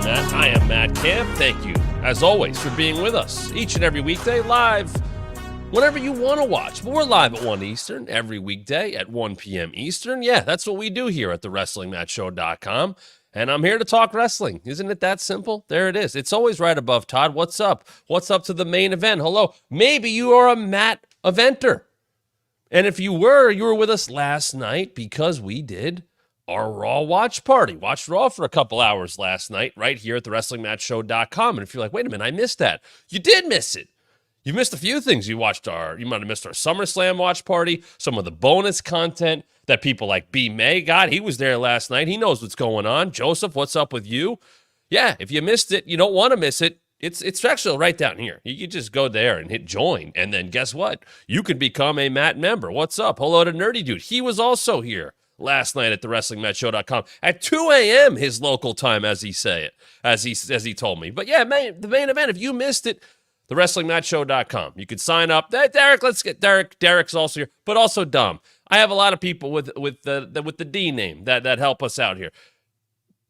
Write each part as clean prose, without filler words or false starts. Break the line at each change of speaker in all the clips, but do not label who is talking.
Matt. I am Matt Camp. Thank you, as always, for being with us each and every weekday live whenever you want to watch. But we're live at 1 Eastern every weekday at 1 p.m. Eastern. Yeah, that's what we do here at the WrestlingMatchShow.com. And I'm here to talk wrestling. Isn't it that simple? There it is. It's always right above Todd. What's up? What's up to the main event? Hello. Maybe you are a Matt eventer. And if you were with us last night because we did our Raw watch party. Watched Raw for a couple hours last night right here at the WrestlingMatchShow.com. And if you're like, wait a minute, I missed that. You did miss it. You missed a few things. You might have missed our SummerSlam watch party, some of the bonus content that people like B. May got. He was there last night. He knows what's going on. Joseph, what's up with you? Yeah, if you missed it, you don't want to miss it. It's actually right down here. You can just go there and hit join. And then guess what? You can become a Matt member. What's up? Hello to Nerdy Dude. He was also here last night at the WrestlingMatchShow.com at 2 a.m. his local time, as he told me. But yeah, the main event, if you missed it, the WrestlingMatchShow.com. You can sign up. Derek, let's get Derek. Derek's also here, but also Dom. I have a lot of people with the D name that help us out here.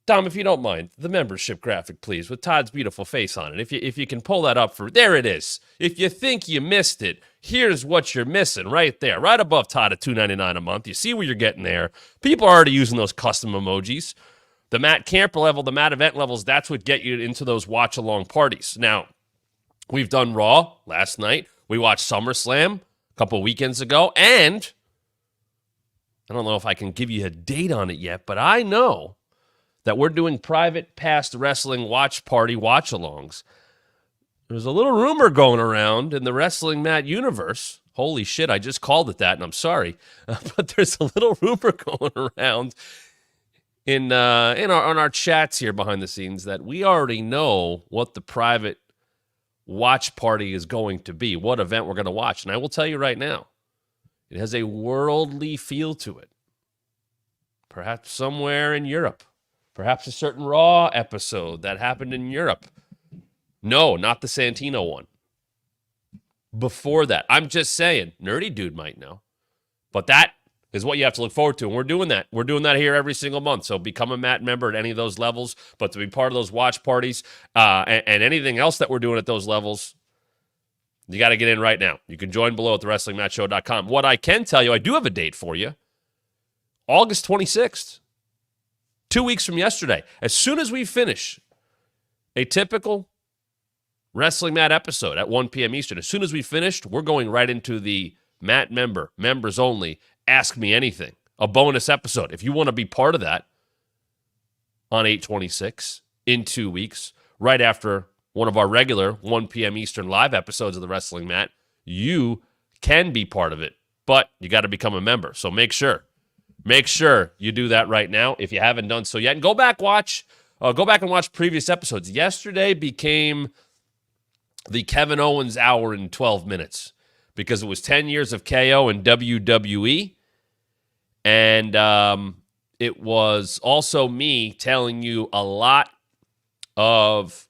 Dom, if you don't mind, the membership graphic, please, with Todd's beautiful face on it. If you can pull that up there it is. If you think you missed it, here's what you're missing right there, right above Todd at $2.99 a month. You see where you're getting there. People are already using those custom emojis. The Matt Camper level, the Matt event levels, that's what get you into those watch-along parties. Now, we've done Raw last night. We watched SummerSlam a couple weekends ago, and I don't know if I can give you a date on it yet, but I know that we're doing private past wrestling watch party watch-alongs. There's a little rumor going around in the Wrestling Mat universe. Holy shit, I just called it that, and I'm sorry. But there's a little rumor going around in our chats here behind the scenes that we already know what the private watch party is going to be, what event we're going to watch. And I will tell you right now, it has a worldly feel to it. Perhaps somewhere in Europe. Perhaps a certain Raw episode that happened in Europe. No, not the Santino one. Before that. I'm just saying, Nerdy Dude might know. But that is what you have to look forward to. And we're doing that. We're doing that here every single month. So become a Matt member at any of those levels. But to be part of those watch parties and anything else that we're doing at those levels, you got to get in right now. You can join below at the WrestlingMatchShow.com. What I can tell you, I do have a date for you. August 26th. 2 weeks from yesterday. As soon as we finish a typical Wrestling Mat episode at 1 p.m. Eastern, as soon as we finished, we're going right into the Matt members only, Ask Me Anything, a bonus episode. If you want to be part of that on 8/26 in 2 weeks, right after one of our regular 1 p.m. Eastern live episodes of the Wrestling Mat, you can be part of it, but you got to become a member. So make sure you do that right now if you haven't done so yet. And go back and watch previous episodes. Yesterday became the Kevin Owens hour and 12 minutes because it was 10 years of KO in WWE. And it was also me telling you a lot of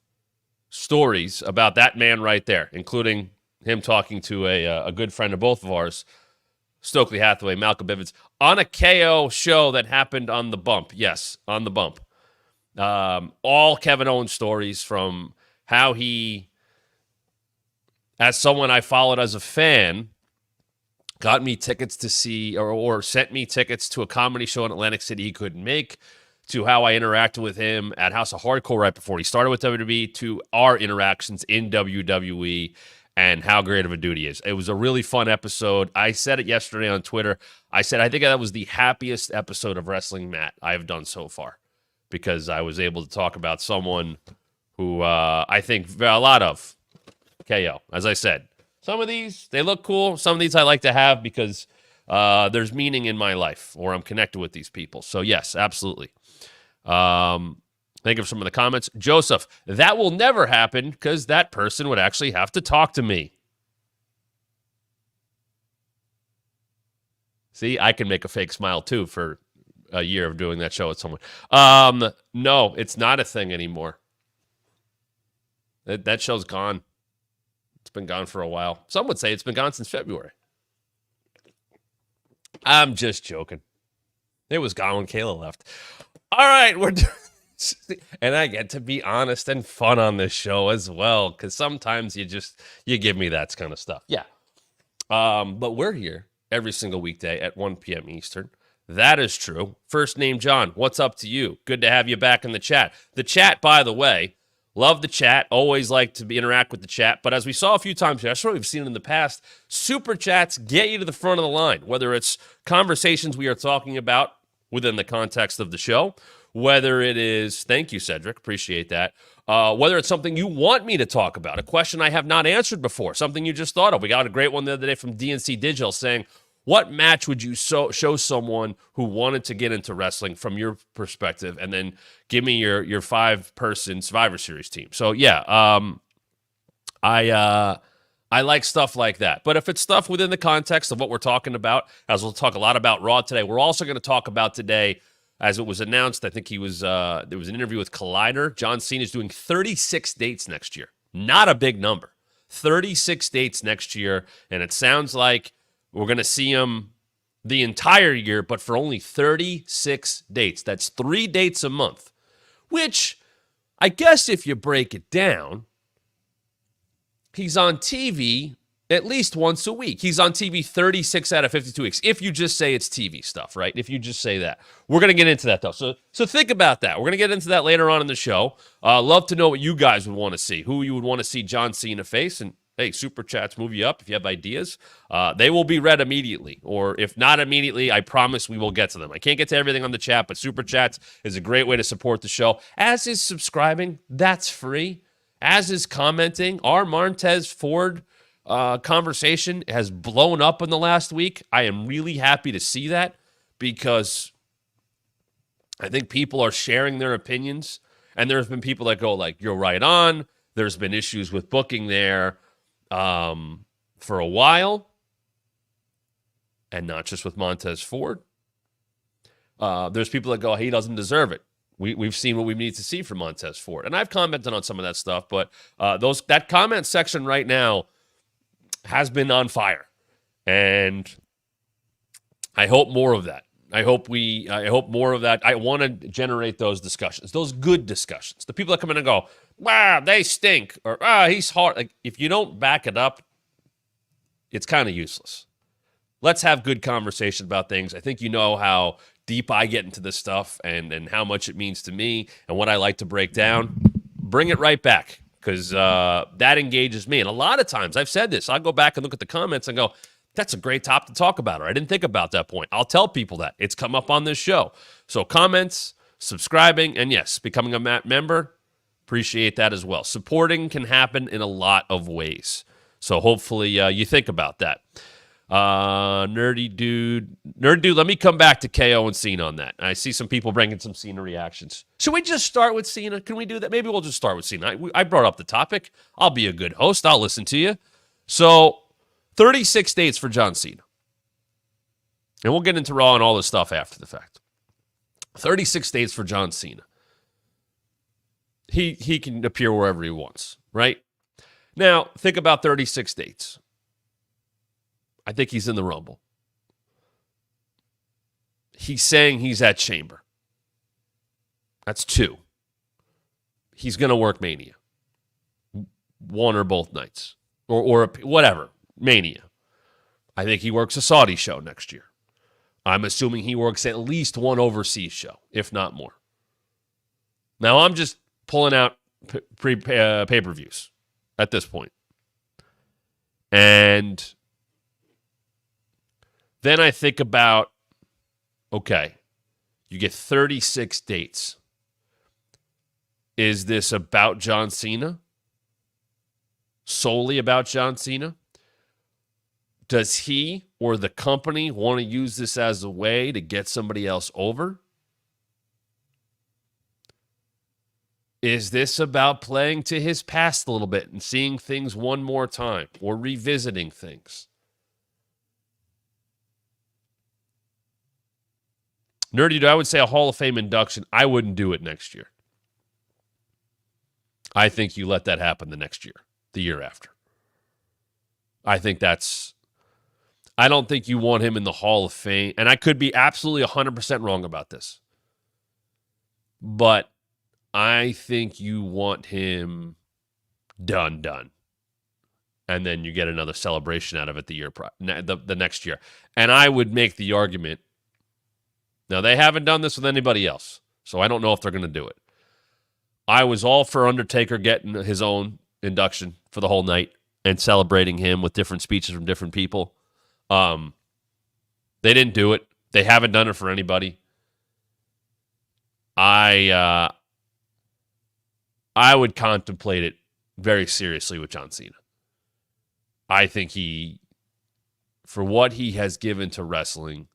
stories about that man right there, including him talking to a good friend of both of ours, Stokely Hathaway, Malcolm Bivens, on a KO show that happened on the bump. Yes, on the bump. All Kevin Owens stories from how he, as someone I followed as a fan, got me tickets to see or sent me tickets to a comedy show in Atlantic City he couldn't make, to how I interacted with him at House of Hardcore right before he started with WWE, to our interactions in WWE, and how great of a dude he is. It was a really fun episode. I said it yesterday on Twitter. I said I think that was the happiest episode of Wrestling Mat I've done so far because I was able to talk about someone who I think a lot of. KO. As I said, some of these, they look cool. Some of these I like to have because there's meaning in my life or I'm connected with these people. So yes, absolutely. Think of some of the comments. Joseph, that will never happen because that person would actually have to talk to me. See, I can make a fake smile too for a year of doing that show with someone. No, it's not a thing anymore. That show's gone. It's been gone for a while. Some would say it's been gone since February. I'm just joking. It was gone when Kayla left. All right, And I get to be honest and fun on this show as well, because sometimes you give me that kind of stuff. Yeah. But we're here every single weekday at 1 p.m. Eastern. That is true. First name John, what's up to you? Good to have you back in the chat. The chat, by the way, love the chat. Always like to interact with the chat. But as we saw a few times here, I'm sure we've seen in the past, super chats get you to the front of the line, whether it's conversations we are talking about within the context of the show, whether it is, thank you, Cedric, appreciate that, whether it's something you want me to talk about, a question I have not answered before, something you just thought of. We got a great one the other day from DNC Digital saying, what match would you show someone who wanted to get into wrestling from your perspective, and then give me your 5-person Survivor Series team? So, yeah, I like stuff like that. But if it's stuff within the context of what we're talking about, as we'll talk a lot about Raw today, we're also going to talk about today, as it was announced, I think there was an interview with Collider. John Cena is doing 36 dates next year. Not a big number. 36 dates next year, and it sounds like we're going to see him the entire year, but for only 36 dates. That's 3 dates a month, which I guess if you break it down, he's on TV at least once a week. He's on TV 36 out of 52 weeks, if you just say it's TV stuff, right? If you just say that. We're going to get into that, though. So think about that. We're going to get into that later on in the show. Love to know what you guys would want to see, who you would want to see John Cena face, and hey, Super Chats move you up if you have ideas. They will be read immediately, or if not immediately, I promise we will get to them. I can't get to everything on the chat, but Super Chats is a great way to support the show, as is subscribing. That's free. As is commenting. Our Martez Ford conversation has blown up in the last week. I am really happy to see that, because I think people are sharing their opinions, and there's been people that go like, you're right on. There's been issues with booking there for a while, and not just with Montez Ford. There's people that go, he doesn't deserve it. We've seen what we need to see from Montez Ford, and I've commented on some of that stuff, but that comment section right now has been on fire, and I hope more of that. I hope more of that. I want to generate those discussions, those good discussions. The people that come in and go, wow, they stink, or he's hard. Like, if you don't back it up, it's kind of useless. Let's have good conversation about things. I think you know how deep I get into this stuff, and how much it means to me, and what I like to break down. Bring it right back, because that engages me. And a lot of times, I've said this, I'll go back and look at the comments and go, that's a great topic to talk about, or I didn't think about that point. I'll tell people that. It's come up on this show. So comments, subscribing, and yes, becoming a member, appreciate that as well. Supporting can happen in a lot of ways. So hopefully you think about that. Nerdy dude, let me come back to KO and Cena on that. I see some people bringing some Cena reactions. Should we just start with Cena? Can we do that? Maybe we'll just start with Cena. I brought up the topic. I'll be a good host. I'll listen to you. So 36 dates for John Cena. And we'll get into Raw and all this stuff after the fact. 36 dates for John Cena. He can appear wherever he wants, right? Now, think about 36 dates. I think he's in the Rumble. He's saying he's at Chamber. That's 2. He's going to work Mania. One or both nights. Or whatever. Mania. I think he works a Saudi show next year. I'm assuming he works at least one overseas show, if not more. Now, I'm just pulling out pay-per-views at this point. And then I think about, okay, you get 36 dates. Is this about John Cena? Solely about John Cena? Does he or the company want to use this as a way to get somebody else over? Is this about playing to his past a little bit and seeing things one more time, or revisiting things? Nerdy, I would say a Hall of Fame induction. I wouldn't do it next year. I think you let that happen the next year, the year after. I don't think you want him in the Hall of Fame. And I could be absolutely 100% wrong about this. But I think you want him done. And then you get another celebration out of it the next year. And I would make the argument, now they haven't done this with anybody else, so I don't know if they're going to do it. I was all for Undertaker getting his own induction for the whole night and celebrating him with different speeches from different people. They didn't do it. They haven't done it for anybody. I would contemplate it very seriously with John Cena. I think for what he has given to wrestling,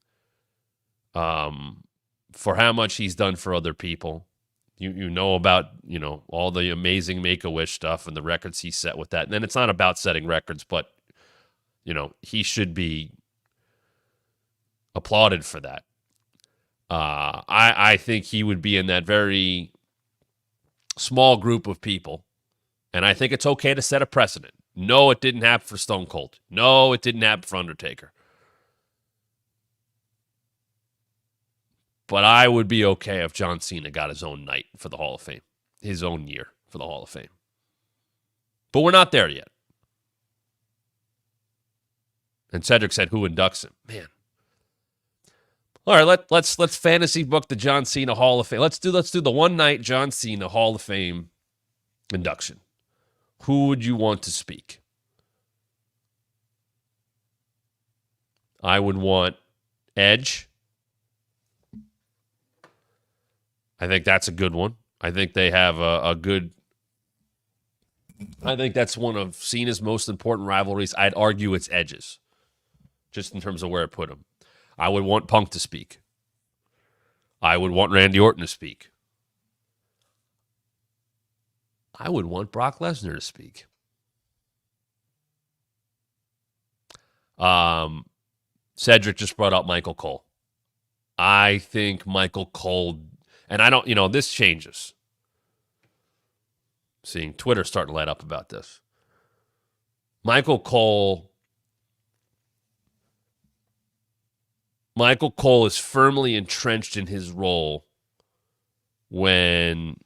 for how much he's done for other people, you know about, all the amazing Make-A-Wish stuff and the records he set with that. And then it's not about setting records, but, he should be applauded for that. I think he would be in that very small group of people. And I think it's okay to set a precedent. No, it didn't happen for Stone Cold. No, it didn't happen for Undertaker. But I would be okay if John Cena got his own night for the Hall of Fame, his own year for the Hall of Fame. But we're not there yet. And Cedric said, who inducts him? Man. All right, let's fantasy book the John Cena Hall of Fame. Let's do the one night John Cena Hall of Fame induction. Who would you want to speak? I would want Edge. I think that's a good one. I think they have a good... I think that's one of Cena's most important rivalries. I'd argue it's Edge's, just in terms of where I put him. I would want Punk to speak. I would want Randy Orton to speak. I would want Brock Lesnar to speak. Cedric just brought up Michael Cole. I think Michael Cole, and I don't, this changes. Seeing Twitter starting to light up about this. Michael Cole is firmly entrenched in his role when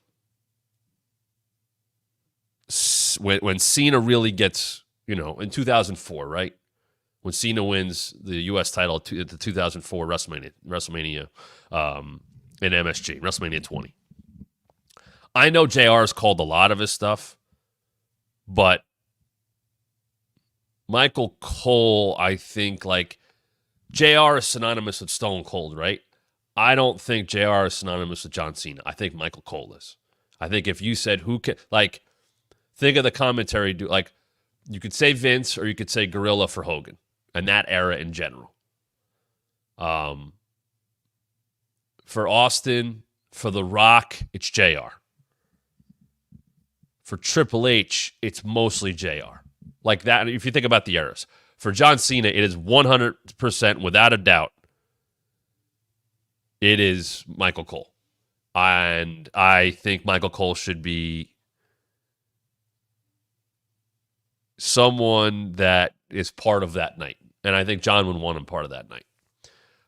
Cena really gets, in 2004, right? When Cena wins the U.S. title at the 2004 WrestleMania in MSG, WrestleMania 20. I know JR has called a lot of his stuff, but Michael Cole, I think, JR is synonymous with Stone Cold, right? I don't think JR is synonymous with John Cena. I think Michael Cole is. I think if you said who can, think of the commentary, you could say Vince or you could say Gorilla for Hogan and that era in general. For Austin, for The Rock, it's JR. For Triple H, it's mostly JR. Like that, if you think about the eras. For John Cena, it is 100%, without a doubt, it is Michael Cole. And I think Michael Cole should be someone that is part of that night. And I think John would want him part of that night.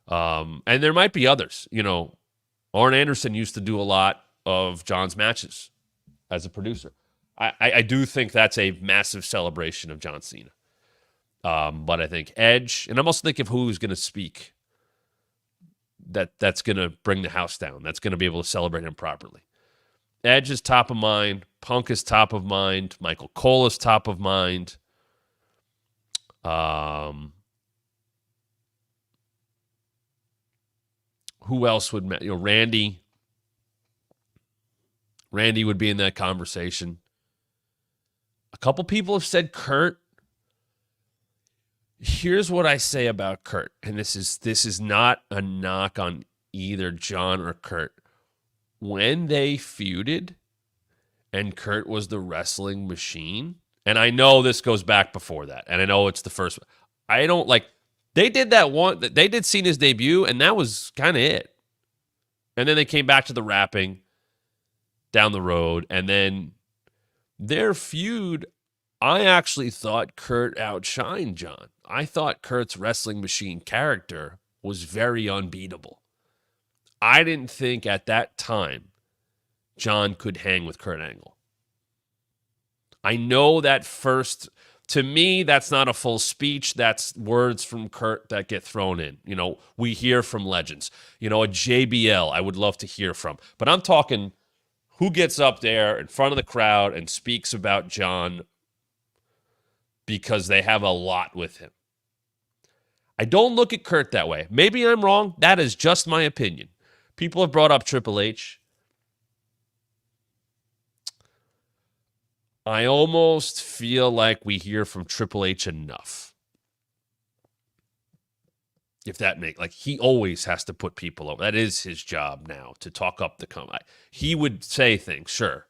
And there might be others. Arn Anderson used to do a lot of John's matches as a producer. I do think that's a massive celebration of John Cena. But I think Edge, and I'm also thinking of who's going to speak that's going to bring the house down. That's going to be able to celebrate him properly. Edge is top of mind. Punk is top of mind. Michael Cole is top of mind. Who else would, Randy. Randy would be in that conversation. A couple people have said Kurt. Here's what I say about Kurt, and this is not a knock on either John or Kurt. When they feuded and Kurt was the wrestling machine, and I know this goes back before that, and I know it's the first. I don't they did that one. They did Cena's debut, and that was kind of it. And then they came back to the rapping down the road, and then their feud, I actually thought Kurt outshined John. I thought Kurt's wrestling machine character was very unbeatable. I didn't think at that time John could hang with Kurt Angle. I know that first, to me, that's not a full speech. That's words from Kurt that get thrown in. We hear from legends. A JBL I would love to hear from. But I'm talking who gets up there in front of the crowd and speaks about John because they have a lot with him. I don't look at Kurt that way. Maybe I'm wrong. That is just my opinion. People have brought up Triple H. I almost feel like we hear from Triple H enough. If that he always has to put people over. That is his job now, to talk up the company. He would say things, sure.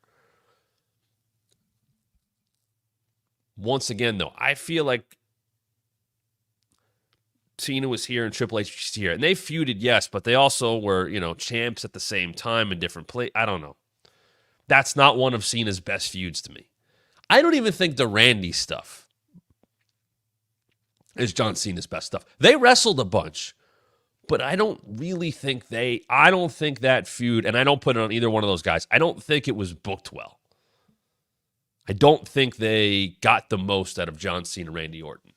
Once again, though, I feel like Cena was here and Triple H was here. And they feuded, yes, but they also were, champs at the same time in different places. I don't know. That's not one of Cena's best feuds to me. I don't even think the Randy stuff is John Cena's best stuff. They wrestled a bunch, but I don't really think I don't think that feud, and I don't put it on either one of those guys, I don't think it was booked well. I don't think they got the most out of John Cena, Randy Orton.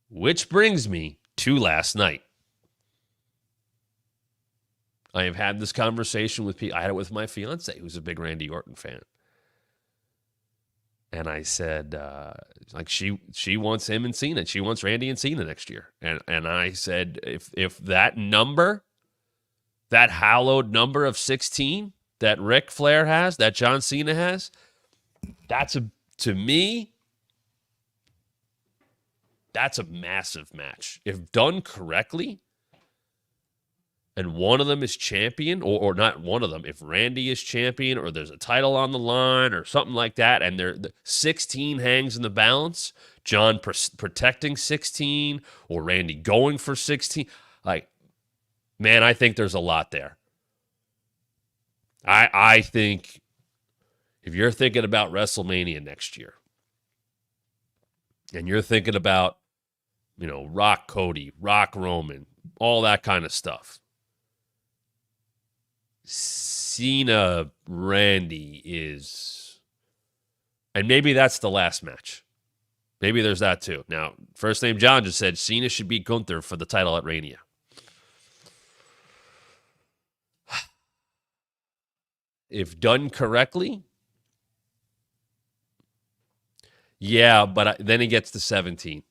Which brings me to last night. I have had this conversation with people. I had it with my fiance, who's a big Randy Orton fan. And I said, she wants him and Cena. She wants Randy and Cena next year. And I said, if that number, that hallowed number of 16 that Ric Flair has, that John Cena has, to me, that's a massive match. If done correctly, and one of them is champion, or not one of them, if Randy is champion, or there's a title on the line, or something like that, and the 16 hangs in the balance, John protecting 16, or Randy going for 16, man, I think there's a lot there. I think if you're thinking about WrestleMania next year, and you're thinking about, Rock Cody, Rock Roman, all that kind of stuff, Cena Randy is, and maybe that's the last match. Maybe there's that too. Now, First Name John just said Cena should beat Gunther for the title at Mania. If done correctly, yeah, but then he gets to 17.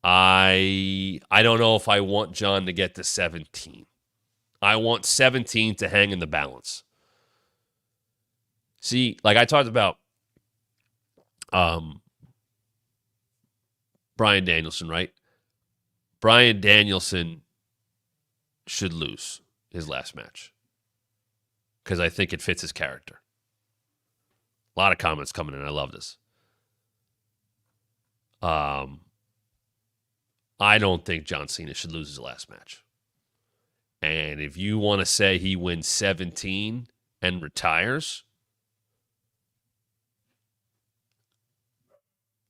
I don't know if I want John to get to 17. I want 17 to hang in the balance. See, I talked about Bryan Danielson, right? Bryan Danielson should lose his last match because I think it fits his character. A lot of comments coming in. I love this. I don't think John Cena should lose his last match. And if you want to say he wins 17 and retires,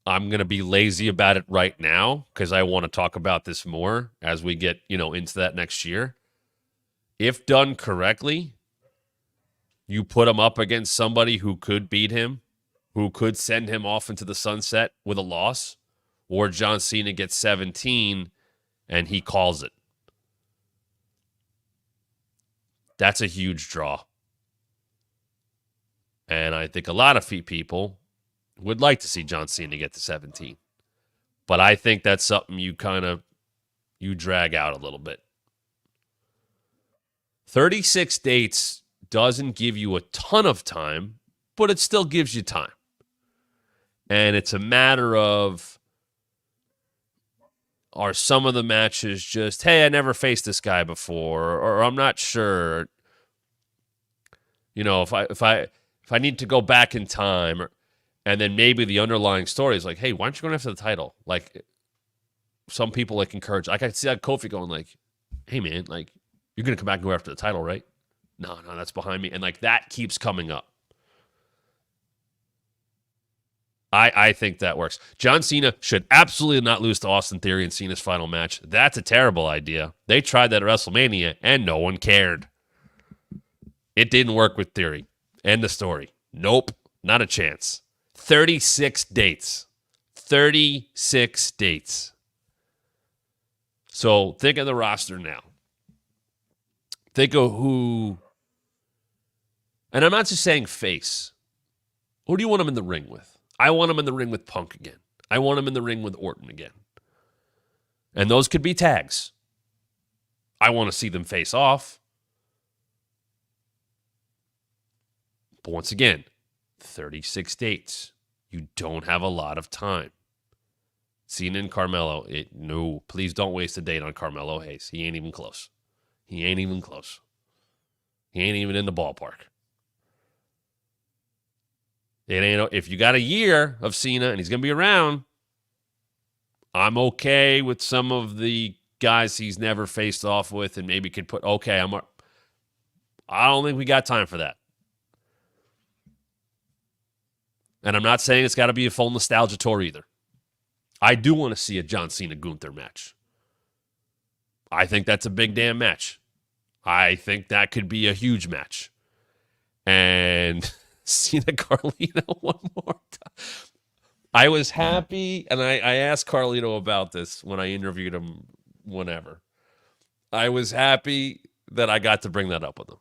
I'm going to be lazy about it right now because I want to talk about this more as we get, into that next year. If done correctly, you put him up against somebody who could beat him, who could send him off into the sunset with a loss, or John Cena gets 17 and he calls it. That's a huge draw. And I think a lot of people would like to see John Cena get to 17. But I think that's something you drag out a little bit. 36 dates doesn't give you a ton of time, but it still gives you time. And it's a matter of, are some of the matches just, hey, I never faced this guy before, or I'm not sure. If I need to go back in time, and then maybe the underlying story is hey, why aren't you going after the title? Some people encourage. I can see that Kofi going hey man, you're going to come back and go after the title, right? No, that's behind me, and that keeps coming up. I think that works. John Cena should absolutely not lose to Austin Theory in Cena's final match. That's a terrible idea. They tried that at WrestleMania, and no one cared. It didn't work with Theory. End of story. Nope, not a chance. 36 dates. 36 dates. So think of the roster now. Think of who, and I'm not just saying face. Who do you want him in the ring with? I want him in the ring with Punk again. I want him in the ring with Orton again. And those could be tags. I want to see them face off. But once again, 36 dates. You don't have a lot of time. Cena and Carmelo, no, please don't waste a date on Carmelo Hayes. He ain't even close. He ain't even close. He ain't even in the ballpark. It ain't. If you got a year of Cena and he's going to be around, I'm okay with some of the guys he's never faced off with and maybe could put, okay, I don't think we got time for that. And I'm not saying it's got to be a full nostalgia tour either. I do want to see a John Cena Gunther match. I think that's a big damn match. I think that could be a huge match. And Cena Carlito one more time. I was happy, and I asked Carlito about this when I interviewed him whenever. I was happy that I got to bring that up with him.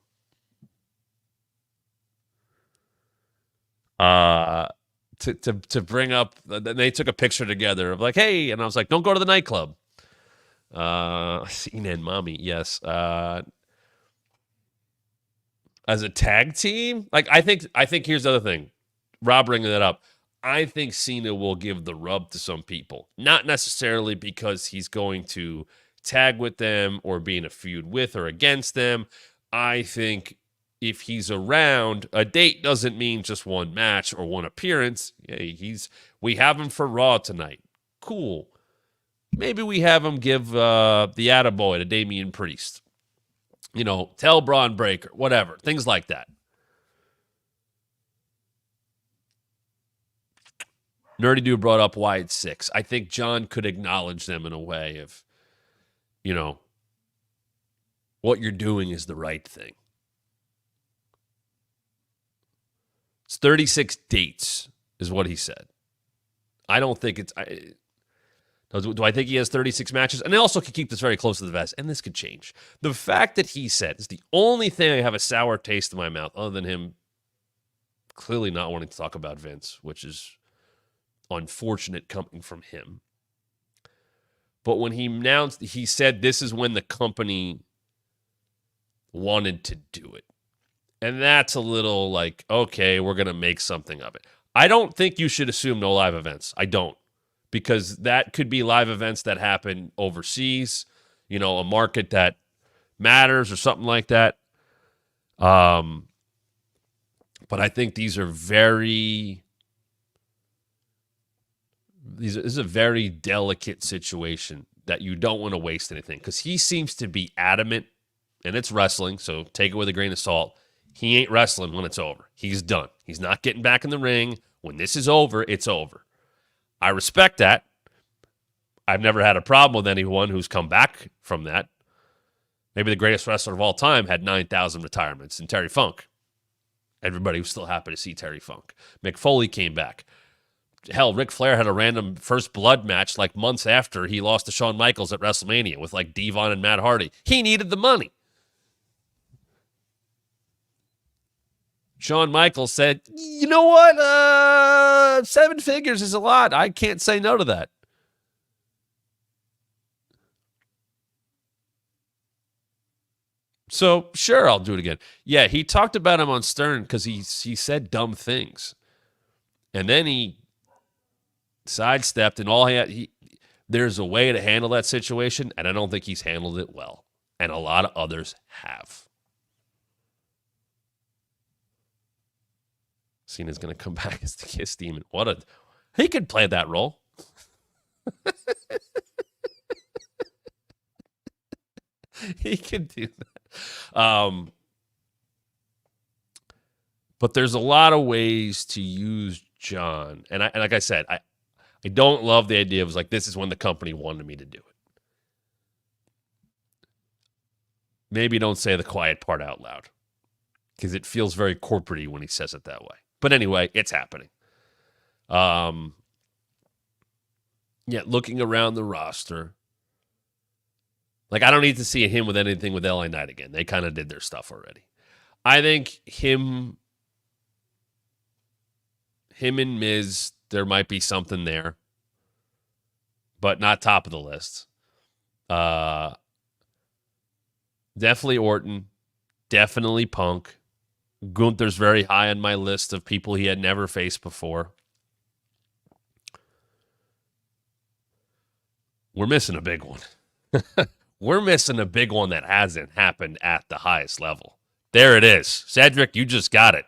To bring up, they took a picture together of like, hey, and I was like, don't go to the nightclub. Cena and Mommy, yes. As a tag team, like I think here's the other thing. Rob bringing that up. I think Cena will give the rub to some people, not necessarily because he's going to tag with them or be in a feud with or against them. I think if he's around, a date doesn't mean just one match or one appearance. Hey, we have him for Raw tonight. Cool. Maybe we have him give the attaboy to Damian Priest. You know, tell Braun Breaker, whatever. Things like that. Nerdy Dude brought up why it's 6. I think John could acknowledge them in a way of, you know, what you're doing is the right thing. It's 36 dates is what he said. I don't think it's... do I think he has 36 matches? And I also could keep this very close to the vest, and this could change. The fact that he said is the only thing I have a sour taste in my mouth, other than him clearly not wanting to talk about Vince, which is unfortunate coming from him. But when he announced, he said this is when the company wanted to do it. And that's a little like, okay, we're going to make something of it. I don't think you should assume no live events. I don't. Because that could be live events that happen overseas, you know, a market that matters or something like that. But I think this is a very delicate situation that you don't want to waste anything. Because he seems to be adamant, and it's wrestling, so take it with a grain of salt. He ain't wrestling when it's over. He's done. He's not getting back in the ring. When this is over, it's over. I respect that. I've never had a problem with anyone who's come back from that. Maybe the greatest wrestler of all time had 9,000 retirements, and Terry Funk. Everybody was still happy to see Terry Funk. Mick Foley came back. Hell, Ric Flair had a random first blood match like months after he lost to Shawn Michaels at WrestleMania with like Devon and Matt Hardy. He needed the money. Shawn Michaels said, you know what? 7 figures is a lot. I can't say no to that. So, sure, I'll do it again. Yeah, he talked about him on Stern because he said dumb things. And then he sidestepped, and there's a way to handle that situation, and I don't think he's handled it well. And a lot of others have. Cena's going to come back as the Kiss Demon. He could play that role. He could do that. But there's a lot of ways to use John, and like I said, I don't love the idea of like, this is when the company wanted me to do it. Maybe don't say the quiet part out loud, because it feels very corporate-y when he says it that way. But anyway, it's happening. Yeah, looking around the roster, like, I don't need to see him with anything with LA Knight again. They kind of did their stuff already. I think him and Miz, there might be something there, but not top of the list. Definitely Orton. Definitely Punk. Gunther's very high on my list of people he had never faced before. We're missing a big one. We're missing a big one that hasn't happened at the highest level. There it is. Cedric, you just got it.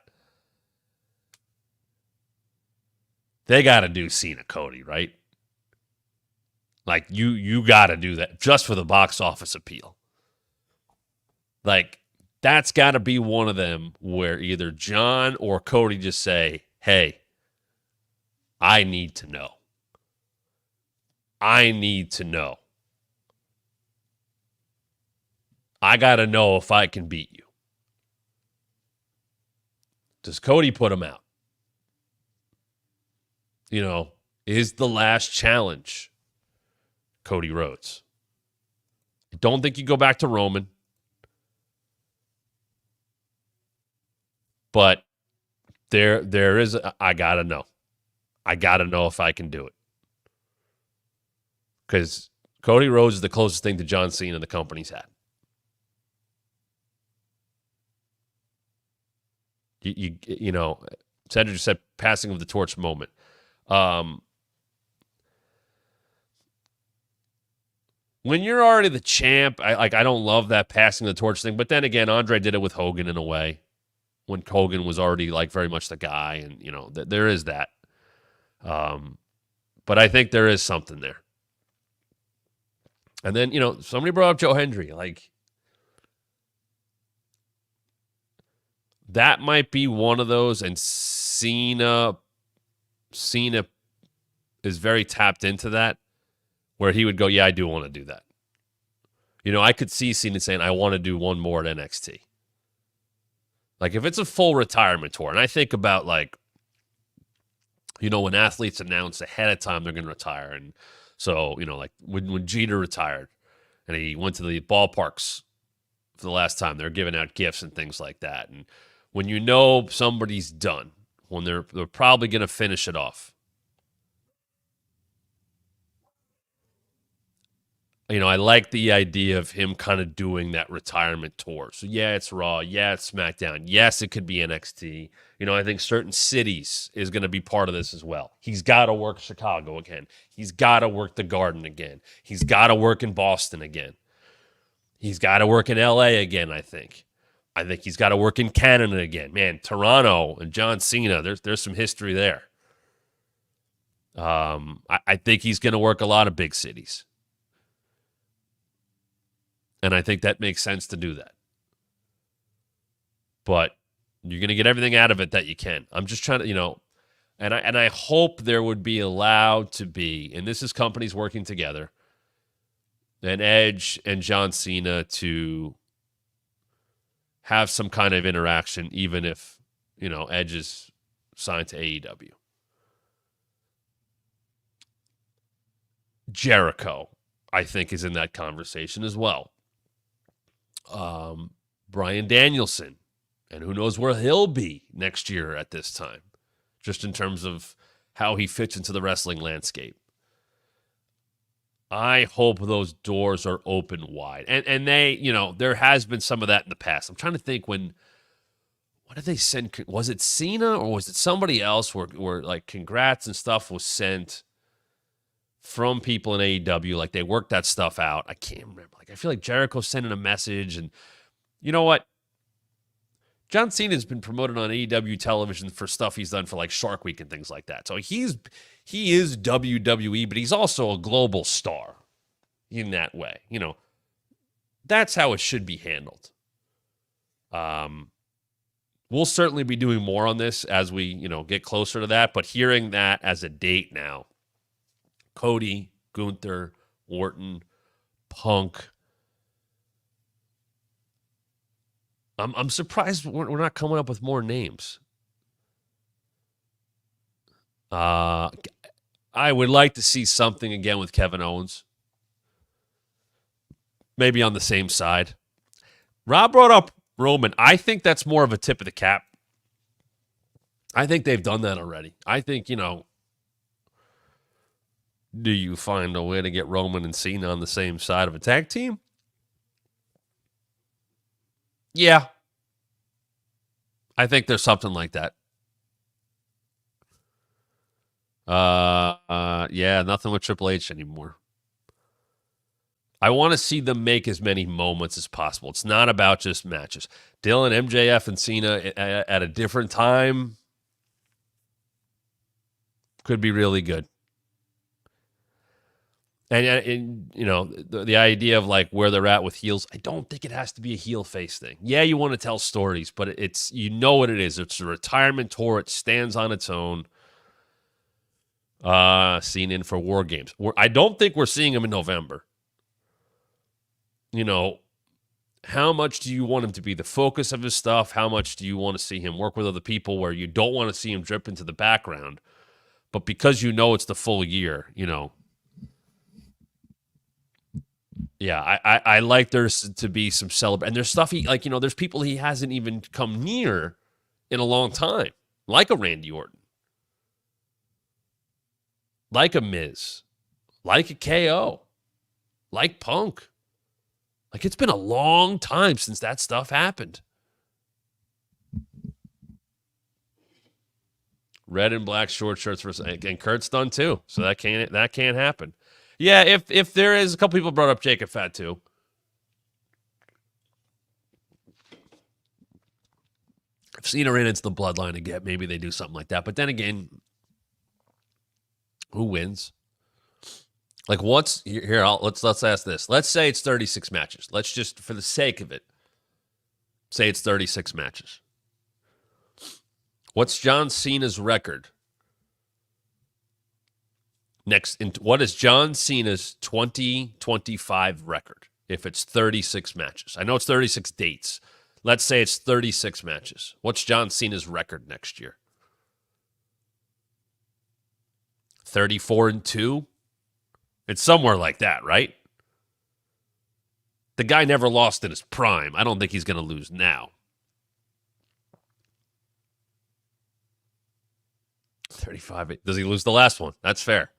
They got to do Cena Cody, right? Like, you got to do that just for the box office appeal. Like, that's got to be one of them where either John or Cody just say, hey, I need to know. I need to know. I got to know if I can beat you. Does Cody put him out? You know, is the last challenge Cody Rhodes? I don't think you go back to Roman. But there is, I got to know. I got to know if I can do it. Because Cody Rhodes is the closest thing to John Cena the company's had. You know, Cedric said passing of the torch moment. When you're already the champ, I don't love that passing the torch thing. But then again, Andre did it with Hogan in a way, when Hogan was already like very much the guy, and you know there is that. But I think there is something there. And then, you know, somebody brought up Joe Hendry. Like, that might be one of those, and Cena is very tapped into that, where he would go, yeah, I do want to do that. You know, I could see Cena saying, I want to do one more at NXT. Like, if it's a full retirement tour, and I think about, like, you know, when athletes announce ahead of time they're going to retire, and so, you know, like when Jeter retired and he went to the ballparks for the last time, they're giving out gifts and things like that. And when you know somebody's done, when they're probably going to finish it off, you know, I like the idea of him kind of doing that retirement tour. So, yeah, it's Raw. Yeah, it's SmackDown. Yes, it could be NXT. You know, I think certain cities is going to be part of this as well. He's got to work Chicago again. He's got to work the Garden again. He's got to work in Boston again. He's got to work in LA again, I think. I think he's got to work in Canada again. Man, Toronto and John Cena, there's some history there. I think he's going to work a lot of big cities. And I think that makes sense to do that. But you're going to get everything out of it that you can. I'm just trying to, you know, and I hope there would be allowed to be, and this is companies working together, and Edge and John Cena to have some kind of interaction, even if, you know, Edge is signed to AEW. Jericho, I think, is in that conversation as well. Bryan Danielson, and who knows where he'll be next year at this time, just in terms of how he fits into the wrestling landscape. I hope those doors are open wide. And they, you know, there has been some of that in the past. I'm trying to think what did they send? Was it Cena or was it somebody else where like congrats and stuff was sent from people in AEW? Like they worked that stuff out. I can't remember. Like I feel like Jericho's sending a message, and you know what? John Cena's been promoted on AEW television for stuff he's done for like Shark Week and things like that. So he is WWE, but he's also a global star in that way. You know, that's how it should be handled. We'll certainly be doing more on this as we, get closer to that. But hearing that as a date now, Cody, Gunther, Orton, Punk. I'm surprised we're not coming up with more names. I would like to see something again with Kevin Owens. Maybe on the same side. Rob brought up Roman. I think that's more of a tip of the cap. I think they've done that already. I think, do you find a way to get Roman and Cena on the same side of a tag team? Yeah. I think there's something like that. Yeah, nothing with Triple H anymore. I want to see them make as many moments as possible. It's not about just matches. Dylan, MJF, and Cena at a different time could be really good. And the idea of like where they're at with heels, I don't think it has to be a heel face thing. Yeah, you want to tell stories, but it's what it is. It's a retirement tour. It stands on its own. Seen in for War Games. I don't think we're seeing him in November. How much do you want him to be the focus of his stuff? How much do you want to see him work with other people where you don't want to see him drip into the background? But because it's the full year, Yeah, I like there to be some celebration. And there's stuff there's people he hasn't even come near in a long time, like a Randy Orton, like a Miz, like a KO, like Punk. Like, it's been a long time since that stuff happened. Red and black short shirts and Kurt's done too, so that can't happen. Yeah, if there is, a couple people brought up Jacob Fatu. If Cena ran into the bloodline again, maybe they do something like that. But then again, who wins? Like, let's ask this. Let's say it's 36 matches. Let's just, for the sake of it, say it's 36 matches. What's John Cena's record? What is John Cena's 2025 record if it's 36 matches? I know it's 36 dates. Let's say it's 36 matches. What's John Cena's record next year? 34-2? It's somewhere like that, right? The guy never lost in his prime. I don't think he's going to lose now. 35. Does he lose the last one? That's fair.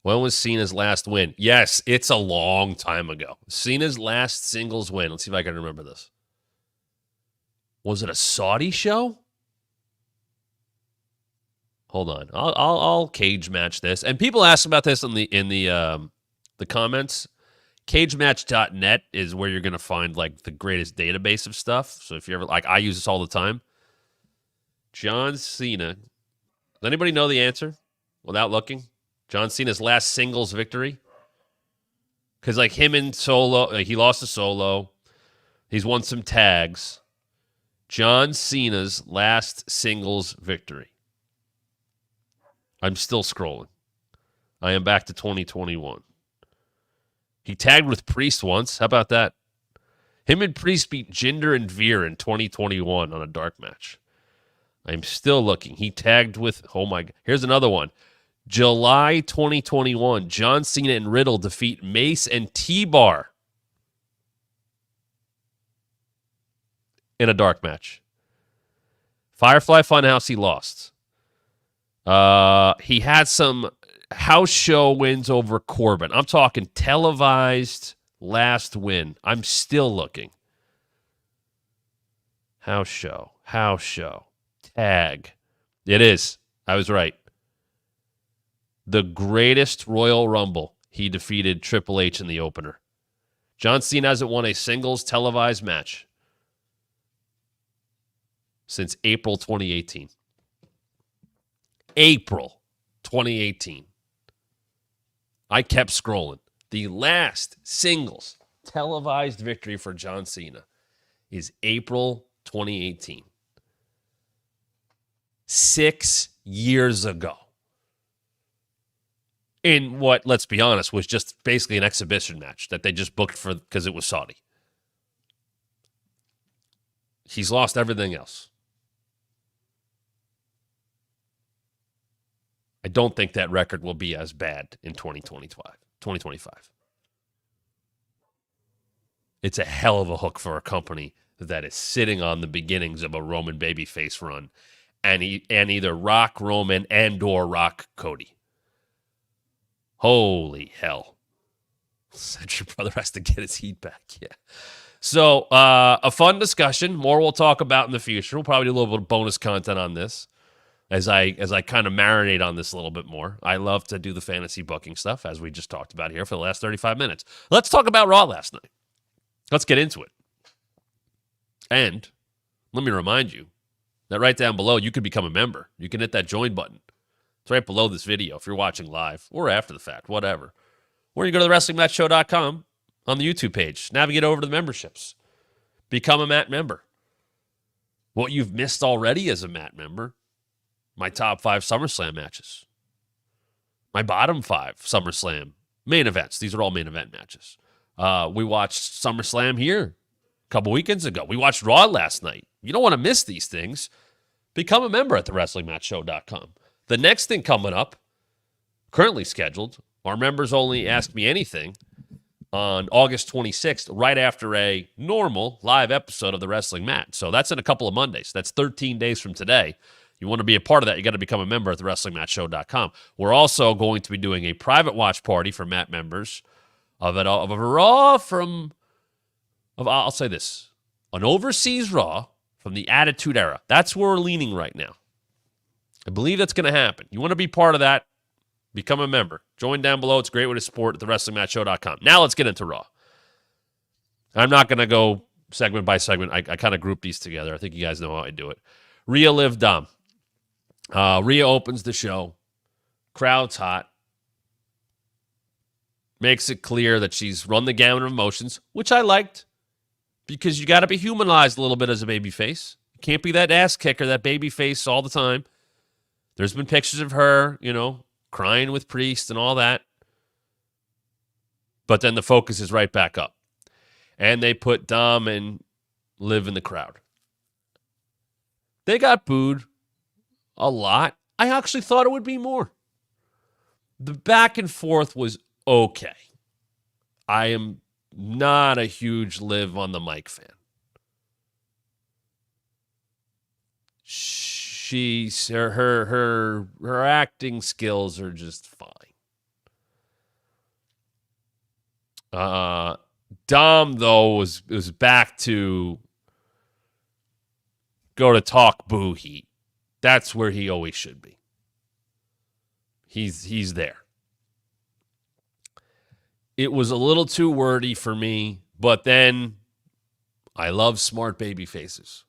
When was Cena's last win? Yes, it's a long time ago. Cena's last singles win. Let's see if I can remember this. Was it a Saudi show? Hold on. I'll cage match this. And people ask about this in the comments. Cagematch.net is where you're going to find like the greatest database of stuff. So if you ever I use this all the time. John Cena. Does anybody know the answer without looking? John Cena's last singles victory? Because like him in Solo, he lost to Solo. He's won some tags. John Cena's last singles victory. I'm still scrolling. I am back to 2021. He tagged with Priest once. How about that? Him and Priest beat Jinder and Veer in 2021 on a dark match. I'm still looking. He tagged with, oh my, here's another one. July 2021, John Cena and Riddle defeat Mace and T-Bar in a dark match. Firefly Funhouse, he lost. He had some house show wins over Corbin. I'm talking televised last win. I'm still looking. House show. Tag. It is. I was right. The greatest Royal Rumble. He defeated Triple H in the opener. John Cena hasn't won a singles televised match since April 2018. April 2018. I kept scrolling. The last singles televised victory for John Cena is April 2018. 6 years ago. In what, let's be honest, was just basically an exhibition match that they just booked for because it was Saudi. He's lost everything else. I don't think that record will be as bad in 2025. It's a hell of a hook for a company that is sitting on the beginnings of a Roman babyface run and either rock Roman and or rock Cody. Holy hell. Said your brother has to get his heat back. Yeah. So, a fun discussion. More we'll talk about in the future. We'll probably do a little bit of bonus content on this as I kind of marinate on this a little bit more. I love to do the fantasy booking stuff, as we just talked about here for the last 35 minutes. Let's talk about Raw last night. Let's get into it. And let me remind you that right down below, you can become a member. You can hit that join button. It's right below this video if you're watching live or after the fact, whatever. Or you go to the WrestlingMatchShow.com on the YouTube page. Navigate over to the memberships. Become a Matt member. What you've missed already as a Matt member, my top 5 SummerSlam matches. My bottom 5 SummerSlam main events. These are all main event matches. We watched SummerSlam here a couple weekends ago. We watched Raw last night. You don't want to miss these things. Become a member at the WrestlingMatchShow.com. The next thing coming up, currently scheduled, our members only Ask Me Anything on August 26th, right after a normal live episode of the Wrestling Mat. So that's in a couple of Mondays. That's 13 days from today. You want to be a part of that, you got to become a member at the WrestlingMatchShow.com. We're also going to be doing a private watch party for Matt members of a Raw I'll say this, an overseas Raw from the Attitude Era. That's where we're leaning right now. I believe that's going to happen. You want to be part of that, become a member. Join down below. It's a great way to support at thewrestlingmatchshow.com. Now let's get into Raw. I'm not going to go segment by segment. I kind of group these together. I think you guys know how I do it. Rhea, Liv, Dom. Rhea opens the show. Crowd's hot. Makes it clear that she's run the gamut of emotions, which I liked because you got to be humanized a little bit as a babyface. You can't be that ass kicker, that babyface all the time. There's been pictures of her, crying with Priest and all that. But then the focus is right back up. And they put Dom and Liv in the crowd. They got booed a lot. I actually thought it would be more. The back and forth was okay. I am not a huge Liv on the mic fan. Her acting skills are just fine. Dom though was back to go to talk boo heat. That's where he always should be. He's there. It was a little too wordy for me, but then I love smart baby faces.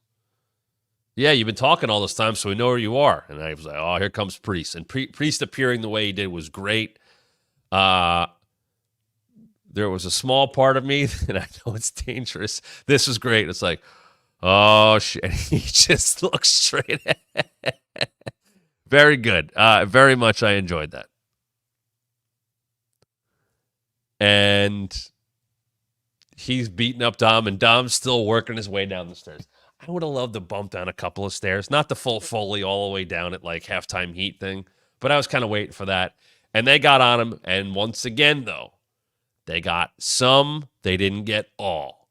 Yeah, you've been talking all this time, so we know where you are. And I was like, oh, here comes Priest. And Priest appearing the way he did was great. There was a small part of me, and I know it's dangerous. This was great. It's like, oh, shit. He just looks straight ahead. Very good. Very much I enjoyed that. And he's beating up Dom, and Dom's still working his way down the stairs. I would have loved to bump down a couple of stairs. Not the full Foley all the way down at like halftime heat thing, but I was kind of waiting for that. And they got on him. And once again, though, they got some. They didn't get all.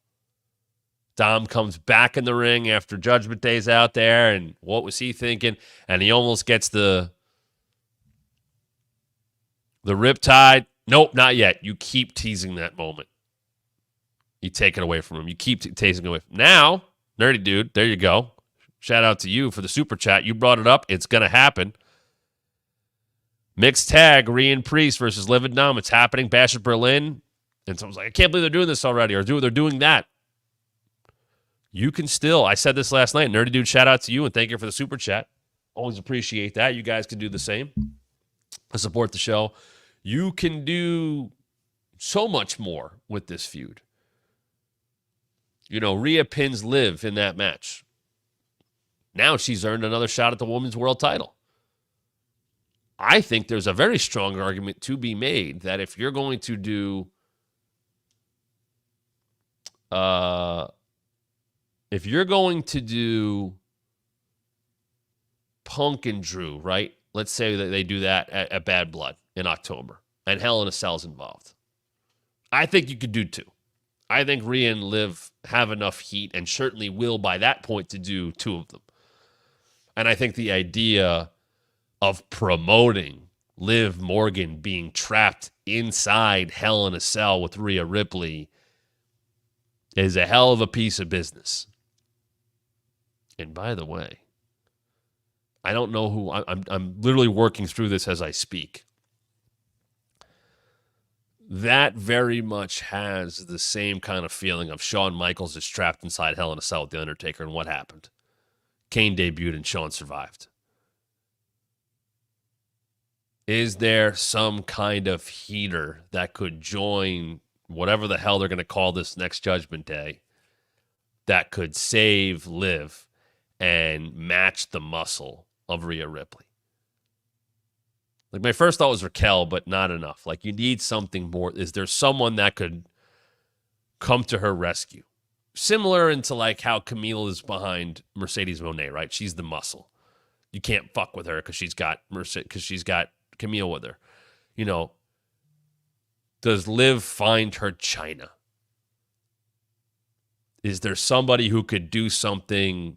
Dom comes back in the ring after Judgment Day's out there. And what was he thinking? And he almost gets the riptide. Nope, not yet. You keep teasing that moment. You take it away from him. You keep teasing it away. Now, Nerdy Dude, there you go. Shout out to you for the super chat. You brought it up. It's going to happen. Mixed tag, Rhea and Priest versus Liv and Dom. It's happening. Bash at Berlin. And someone's like, I can't believe they're doing this already. Or they're doing that. You can still, I said this last night. Nerdy Dude, shout out to you and thank you for the super chat. Always appreciate that. You guys can do the same to support the show. You can do so much more with this feud. Rhea pins Liv in that match. Now she's earned another shot at the women's world title. I think there's a very strong argument to be made that if you're going to do Punk and Drew, right? Let's say that they do that at Bad Blood in October and Hell in a Cell's involved. I think you could do 2. I think Rhea and Liv have enough heat and certainly will by that point to do 2 of them. And I think the idea of promoting Liv Morgan being trapped inside Hell in a Cell with Rhea Ripley is a hell of a piece of business. And by the way, I don't know who, I'm literally working through this as I speak. That very much has the same kind of feeling of Shawn Michaels is trapped inside Hell in a Cell with The Undertaker, and what happened? Kane debuted and Shawn survived. Is there some kind of heater that could join whatever the hell they're going to call this next Judgment Day that could save Liv and match the muscle of Rhea Ripley? Like, my first thought was Raquel, but not enough. Like, you need something more. Is there someone that could come to her rescue? Similar into like how Camille is behind Mercedes Moné, right? She's the muscle. You can't fuck with her because she's got Camille with her. You know, does Liv find her China? Is there somebody who could do something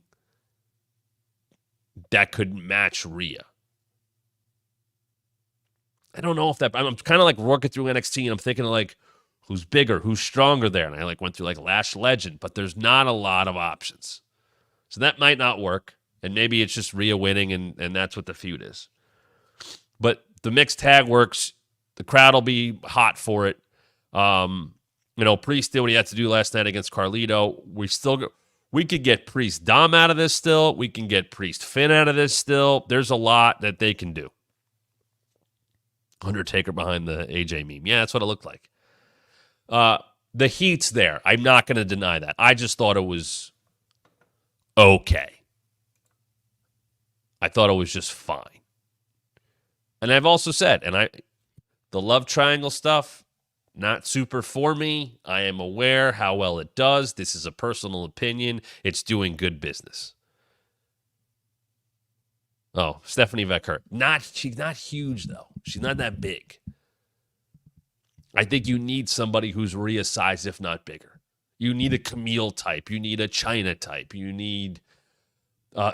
that could match Rhea? I don't know if that. I'm kind of like working through NXT and I'm thinking of like, who's bigger, who's stronger there? And I like went through like Lash Legend, but there's not a lot of options. So that might not work. And maybe it's just Rhea winning and that's what the feud is. But the mixed tag works. The crowd will be hot for it. Priest did what he had to do last night against Carlito. We could get Priest Dom out of this still. We can get Priest Finn out of this still. There's a lot that they can do. Undertaker behind the AJ meme. Yeah, that's what it looked like. The heat's there. I'm not going to deny that. I just thought it was okay. I thought it was just fine. And I've also said, the love triangle stuff, not super for me. I am aware how well it does. This is a personal opinion. It's doing good business. Oh, Stephanie Vecker. She's not huge, though. She's not that big. I think you need somebody who's Rhea's size, if not bigger. You need a Camille type. You need a China type. You need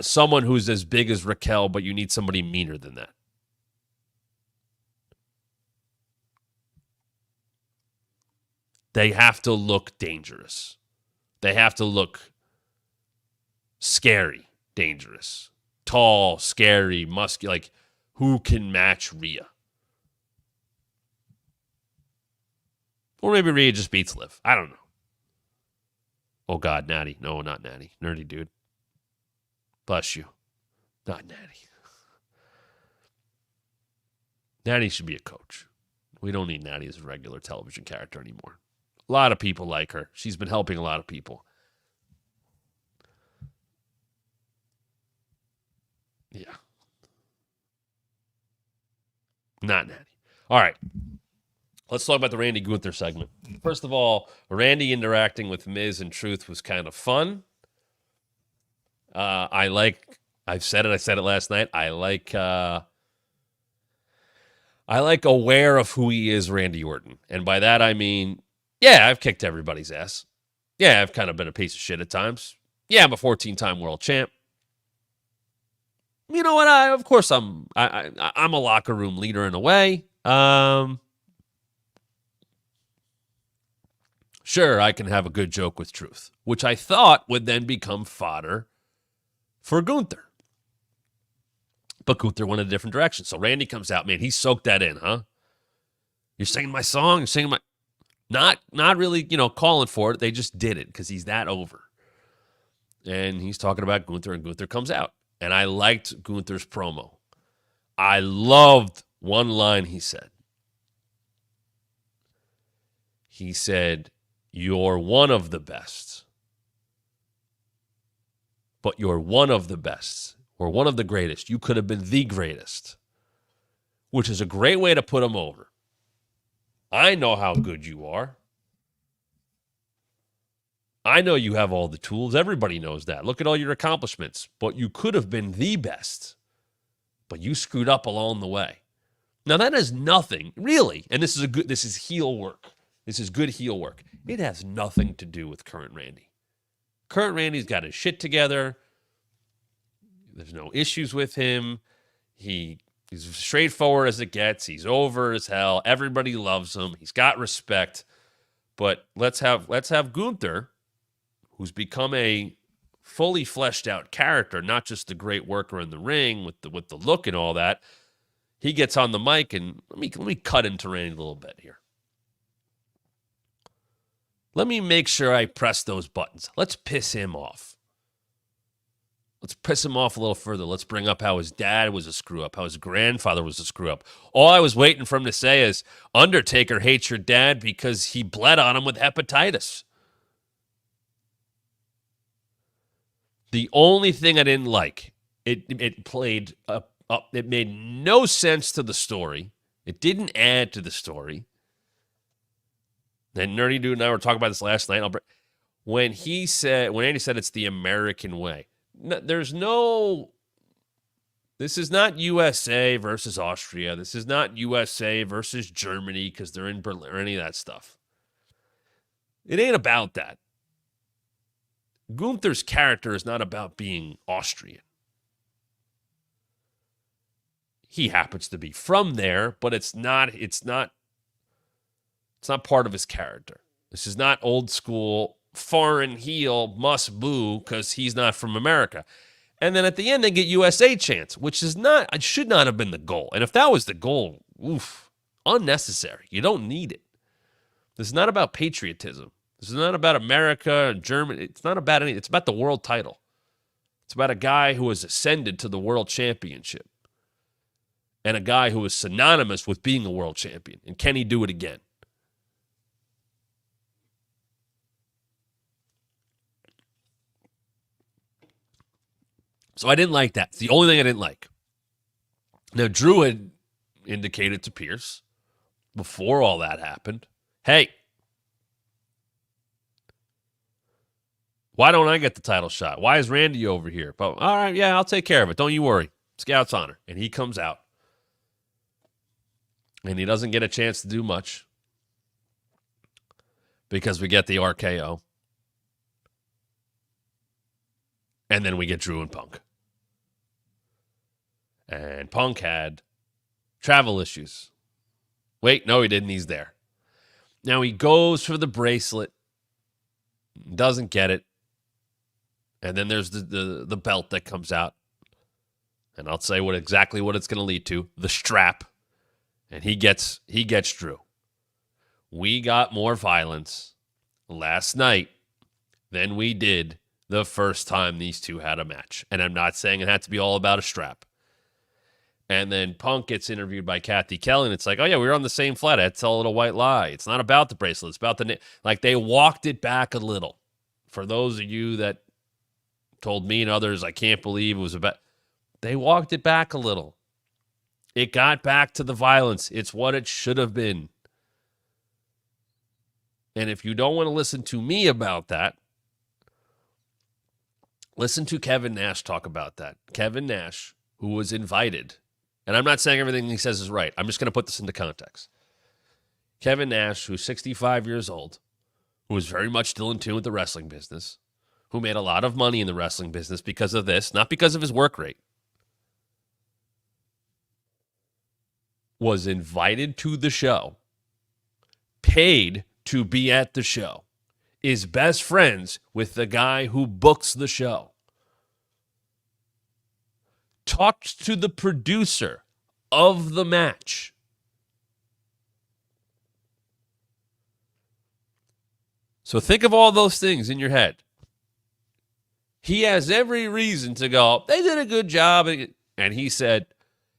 someone who's as big as Raquel, but you need somebody meaner than that. They have to look dangerous. They have to look scary, dangerous. Tall, scary, muscular. Like, who can match Rhea? Or maybe Rhea just beats Liv. I don't know. Oh, God, Natty. No, not Natty. Nerdy dude. Bless you. Not Natty. Natty should be a coach. We don't need Natty as a regular television character anymore. A lot of people like her. She's been helping a lot of people. Yeah. Not Natty. All right. Let's talk about the Randy Gunther segment. First of all, Randy interacting with Miz and Truth was kind of fun. I said it last night. I like aware of who he is, Randy Orton. And by that, I mean, yeah, I've kicked everybody's ass. Yeah, I've kind of been a piece of shit at times. Yeah, I'm a 14-time world champ. You know what? Of course, I'm a locker room leader in a way. Sure, I can have a good joke with Truth, which I thought would then become fodder for Gunther. But Gunther went in a different direction. So Randy comes out, man, he soaked that in, huh? You're singing my song, you're singing my... Not really, calling for it. They just did it because he's that over. And he's talking about Gunther, and Gunther comes out. And I liked Gunther's promo. I loved one line he said. He said, "You're one of the best. but you're one of the best or one of the greatest. You could have been the greatest, which is a great way to put him over. I know how good you are. I know you have all the tools. Everybody knows that. Look at all your accomplishments. But you could have been the best, but you screwed up along the way. Now, that has nothing, really, and this is heel work. This is good heel work. It has nothing to do with current Randy. Current Randy's got his shit together. There's no issues with him. He's straightforward as it gets. He's over as hell. Everybody loves him. He's got respect. But let's have Gunther, who's become a fully fleshed out character, not just a great worker in the ring with the look and all that. He gets on the mic and let me cut into Randy a little bit here. Let me make sure I press those buttons. Let's piss him off. Let's piss him off a little further. Let's bring up how his dad was a screw-up, how his grandfather was a screw-up. All I was waiting for him to say is, Undertaker hates your dad because he bled on him with hepatitis. The only thing I didn't like, it made no sense to the story. It didn't add to the story. Then Nerdy Dude and I were talking about this last night. When Andy said it's the American way. This is not USA versus Austria. This is not USA versus Germany because they're in Berlin or any of that stuff. It ain't about that. Gunther's character is not about being Austrian. He happens to be from there, but it's not part of his character. This is not old school foreign heel must boo because he's not from America. And then at the end they get USA chants, which should not have been the goal. And if that was the goal, unnecessary. You don't need it. This is not about patriotism. This is not about America and Germany. It's not about anything. It's about the world title. It's about a guy who has ascended to the world championship. And a guy who is synonymous with being a world champion. And can he do it again? So I didn't like that. It's the only thing I didn't like. Now, Drew had indicated to Pierce before all that happened, hey, why don't I get the title shot? Why is Randy over here? But all right, yeah, I'll take care of it. Don't you worry. Scout's honor. And he comes out. And he doesn't get a chance to do much because we get the RKO. And then we get Drew and Punk. And Punk had travel issues. Wait, no, he didn't. He's there. Now he goes for the bracelet. Doesn't get it. And then there's the belt that comes out. And I'll say exactly what it's going to lead to. The strap. And he gets Drew. We got more violence last night than we did the first time these two had a match. And I'm not saying it had to be all about a strap. And then Punk gets interviewed by Kathy Kelly, and it's like, oh, yeah, we were on the same flight. I had to tell a little white lie. It's not about the bracelet. It's about they walked it back a little. For those of you that told me and others, I can't believe it was about, they walked it back a little. It got back to the violence. It's what it should have been. And if you don't want to listen to me about that, listen to Kevin Nash talk about that. Kevin Nash, who was invited, and I'm not saying everything he says is right. I'm just going to put this into context. Kevin Nash, who's 65 years old, who is very much still in tune with the wrestling business, who made a lot of money in the wrestling business because of this, not because of his work rate, was invited to the show, paid to be at the show, is best friends with the guy who books the show, talked to the producer of the match, so think of all those things in your head. He has every reason to go, they did a good job. And he said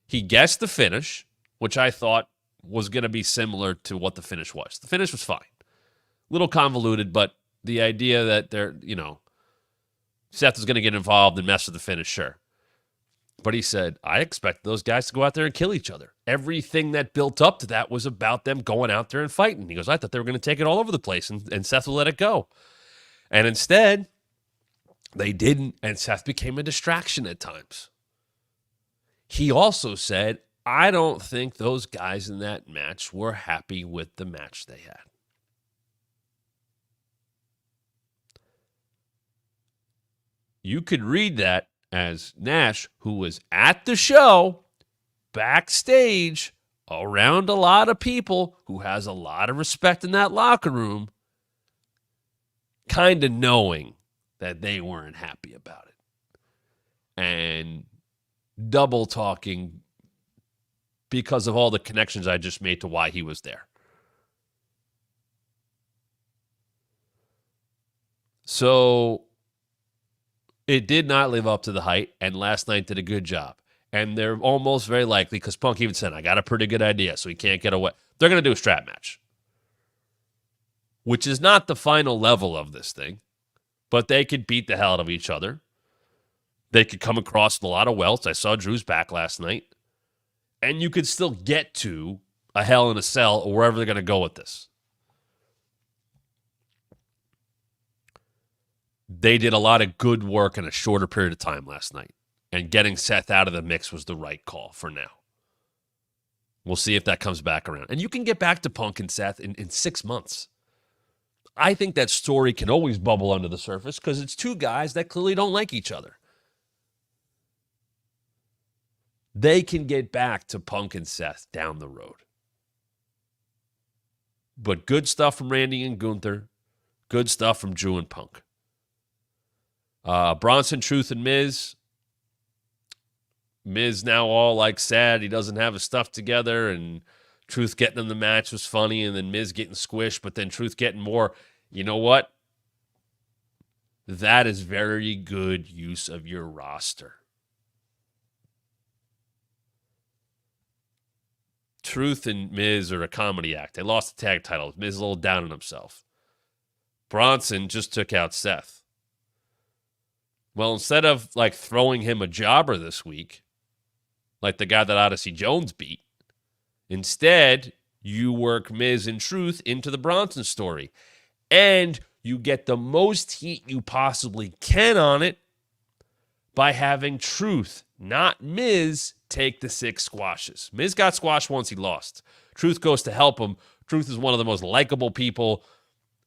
he guessed the finish, which I thought was going to be similar to what the finish was. The finish was fine. A little convoluted, but the idea that Seth was going to get involved and mess with the finish, sure. But he said, I expect those guys to go out there and kill each other. Everything that built up to that was about them going out there and fighting. He goes, I thought they were going to take it all over the place and Seth will let it go. And instead, they didn't, and Seth became a distraction at times. He also said, I don't think those guys in that match were happy with the match they had. You could read that as Nash, who was at the show, backstage, around a lot of people, who has a lot of respect in that locker room, kind of knowing that they weren't happy about it. And double talking because of all the connections I just made to why he was there. So it did not live up to the hype, and last night did a good job. And they're almost very likely, because Punk even said, I got a pretty good idea, so he can't get away. They're going to do a strap match, which is not the final level of this thing, but they could beat the hell out of each other. They could come across with a lot of welts. I saw Drew's back last night. And you could still get to a Hell in a Cell or wherever they're going to go with this. They did a lot of good work in a shorter period of time last night. And getting Seth out of the mix was the right call for now. We'll see if that comes back around. And you can get back to Punk and Seth in 6 months. I think that story can always bubble under the surface because it's two guys that clearly don't like each other. They can get back to Punk and Seth down the road. But good stuff from Randy and Gunther. Good stuff from Drew and Punk. Bronson, Truth, and Miz. Miz now all like sad he doesn't have his stuff together, and Truth getting in the match was funny, and then Miz getting squished, but then Truth getting more. You know what? That is very good use of your roster. Truth and Miz are a comedy act. They lost the tag titles. Miz is a little down on himself. Bronson just took out Seth. Well, instead of like throwing him a jobber this week, like the guy that Odyssey Jones beat, instead you work Miz and Truth into the Bronson story. And you get the most heat you possibly can on it by having Truth, not Miz, take the 6 squashes. Miz got squashed once, he lost. Truth goes to help him. Truth is one of the most likable people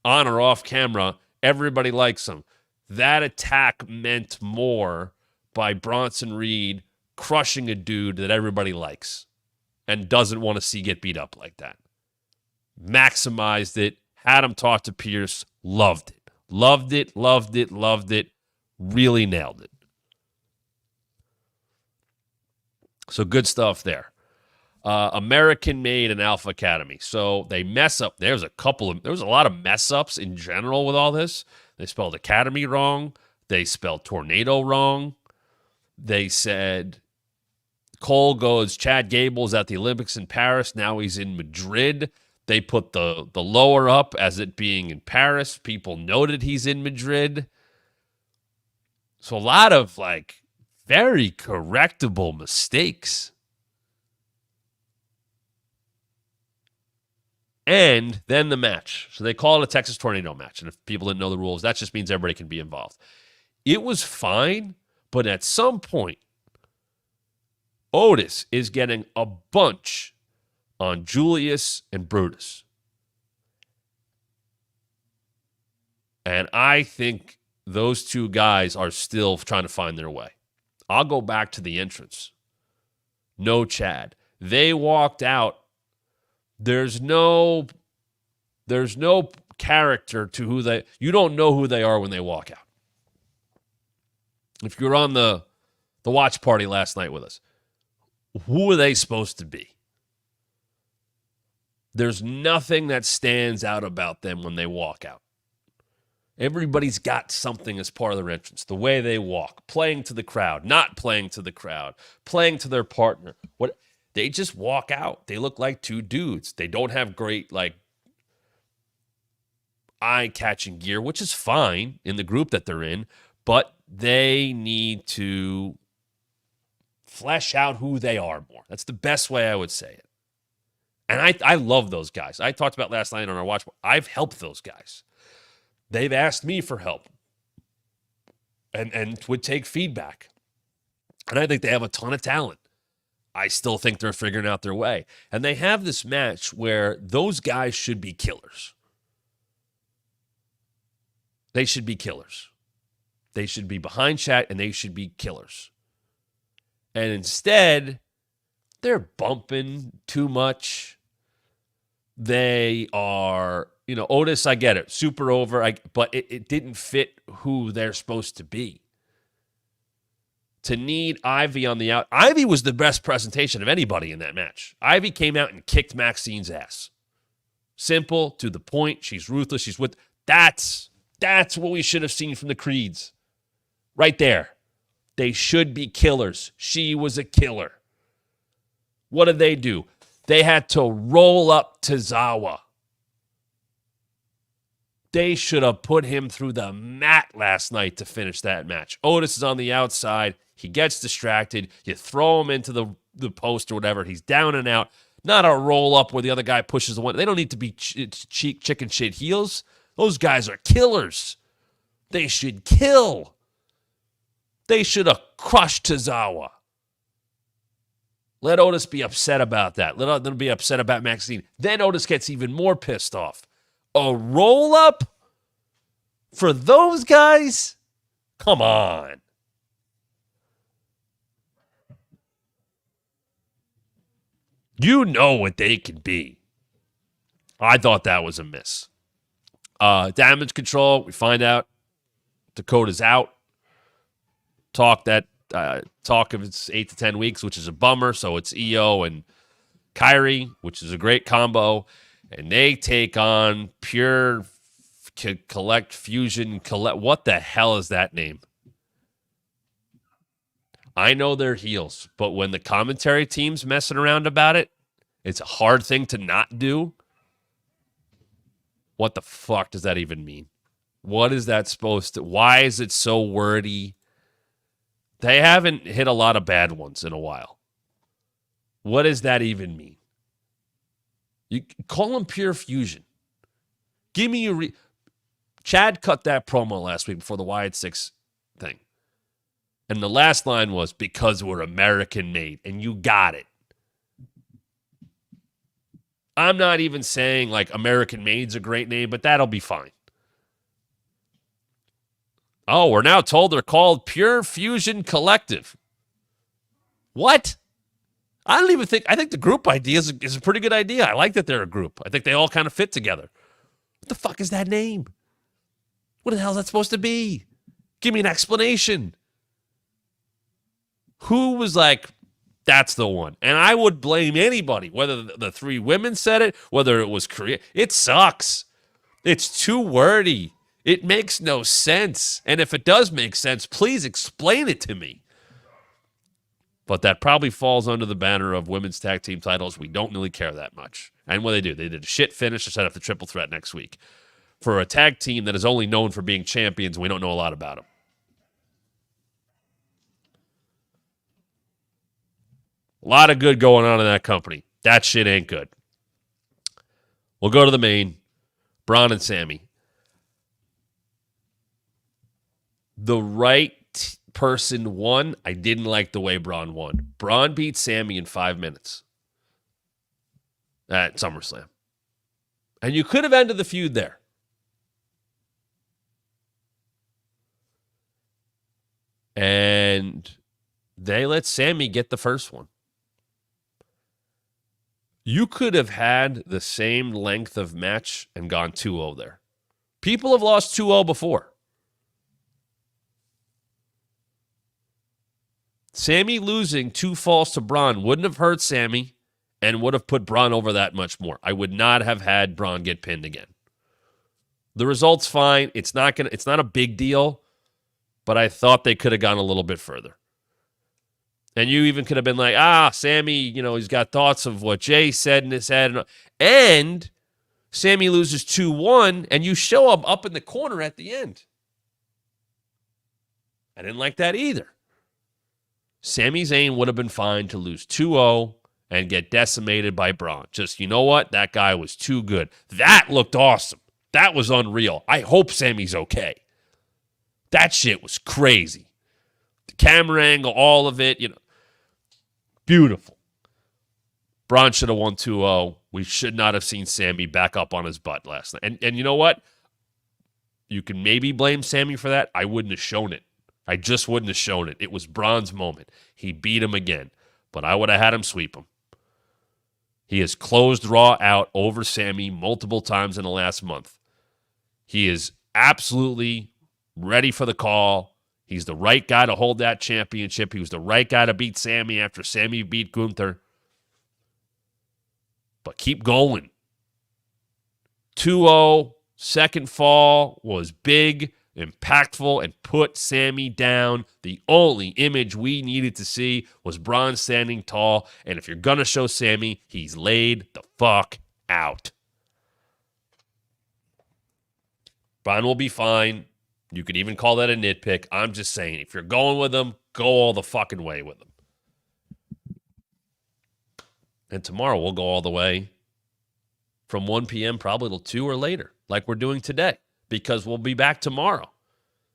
on or off camera. Everybody likes him. That attack meant more by Bronson Reed crushing a dude that everybody likes and doesn't want to see get beat up like that. Maximized it, had him talk to Pierce, loved it. Loved it, loved it, loved it. Really nailed it. So good stuff there. American Made and Alpha Academy. So they mess up. There was a lot of mess ups in general with all this. They spelled Academy wrong. They spelled Tornado wrong. They said Cole goes, Chad Gable's at the Olympics in Paris. Now he's in Madrid. They put the lower up as it being in Paris. People noted he's in Madrid. So a lot of like very correctable mistakes. And then the match. So they call it a Texas Tornado match. And if people didn't know the rules, that just means everybody can be involved. It was fine, but at some point, Otis is getting a bunch on Julius and Brutus. And I think those two guys are still trying to find their way. I'll go back to the entrance. No Chad. They walked out. There's no character to who they... You don't know who they are when they walk out. If you're on the watch party last night with us, who are they supposed to be? There's nothing that stands out about them when they walk out. Everybody's got something as part of their entrance. The way they walk, playing to the crowd, not playing to the crowd, playing to their partner. What they just walk out. They look like two dudes. They don't have great like eye-catching gear, which is fine in the group that they're in, but they need to flesh out who they are more. That's the best way I would say it. And I love those guys. I talked about last night on our watch. I've helped those guys. They've asked me for help and would take feedback. And I think they have a ton of talent. I still think they're figuring out their way. And they have this match where those guys should be killers. They should be killers. They should be behind chat and they should be killers. And instead, they're bumping too much. They are, Otis, I get it, super over, but it didn't fit who they're supposed to be. To need Ivy on the out. Ivy was the best presentation of anybody in that match. Ivy came out and kicked Maxine's ass. Simple, to the point. She's ruthless. She's with. That's what we should have seen from the Creeds. Right there. They should be killers. She was a killer. What did they do? They had to roll up Tozawa. They should have put him through the mat last night to finish that match. Otis is on the outside. He gets distracted. You throw him into the post or whatever. He's down and out. Not a roll up where the other guy pushes the one. They don't need to be chicken shit heels. Those guys are killers. They should kill. They should have crushed Tozawa. Let Otis be upset about that. Let them be upset about Maxine. Then Otis gets even more pissed off. A roll up for those guys? Come on. You know what they can be. I thought that was a miss. Damage control, we find out Dakota's out. Talk of it's 8 to 10 weeks, which is a bummer. So it's Io and Kyrie, which is a great combo. And they take on Pure Collect Fusion Collect. What the hell is that name? I know they're heels, but when the commentary team's messing around about it, it's a hard thing to not do. What the fuck does that even mean? What is that supposed to? Why is it so wordy? They haven't hit a lot of bad ones in a while. What does that even mean? You call them Pure Fusion. Give me a Chad cut that promo last week before the Wyatt 6 thing. And the last line was, because we're American made. And you got it. I'm not even saying like American made's a great name, but that'll be fine. Oh, we're now told they're called Pure Fusion Collective. What? I think the group idea is a pretty good idea. I like that they're a group. I think they all kind of fit together. What the fuck is that name? What the hell is that supposed to be? Give me an explanation. Who was like, that's the one? And I would blame anybody, whether the three women said it, whether it was Korea. It sucks. It's too wordy. It makes no sense. And if it does make sense, please explain it to me. But that probably falls under the banner of women's tag team titles. We don't really care that much. And what they did a shit finish to set up the triple threat next week for a tag team that is only known for being champions. We don't know a lot about them. A lot of good going on in that company. That shit ain't good. We'll go to the main. Braun and Sammy. The right person won. I didn't like the way Braun won. Braun beat Sammy in 5 minutes at SummerSlam. And you could have ended the feud there. And they let Sammy get the first one. You could have had the same length of match and gone 2-0 there. People have lost 2-0 before. Sammy losing 2 falls to Braun wouldn't have hurt Sammy and would have put Braun over that much more. I would not have had Braun get pinned again. The result's fine. It's not a big deal, but I thought they could have gone a little bit further. And you even could have been like, Sammy, he's got thoughts of what Jay said in his head. And Sammy loses 2-1, and you show him up in the corner at the end. I didn't like that either. Sami Zayn would have been fine to lose 2-0 and get decimated by Braun. Just, you know what? That guy was too good. That looked awesome. That was unreal. I hope Sami's okay. That shit was crazy. The camera angle, all of it, beautiful. Braun should have won 2-0. We should not have seen Sami back up on his butt last night. And you know what? You can maybe blame Sami for that. I wouldn't have shown it. I just wouldn't have shown it. It was Braun's moment. He beat him again. But I would have had him sweep him. He has closed Raw out over Sami multiple times in the last month. He is absolutely ready for the call. He's the right guy to hold that championship. He was the right guy to beat Sami after Sami beat Gunther. But keep going. 2-0, second fall was big, impactful, and put Sami down. The only image we needed to see was Braun standing tall. And if you're going to show Sami, he's laid the fuck out. Braun will be fine. You could even call that a nitpick. I'm just saying, if you're going with him, go all the fucking way with him. And tomorrow we'll go all the way from 1 p.m. probably till 2 or later, like we're doing today, because we'll be back tomorrow.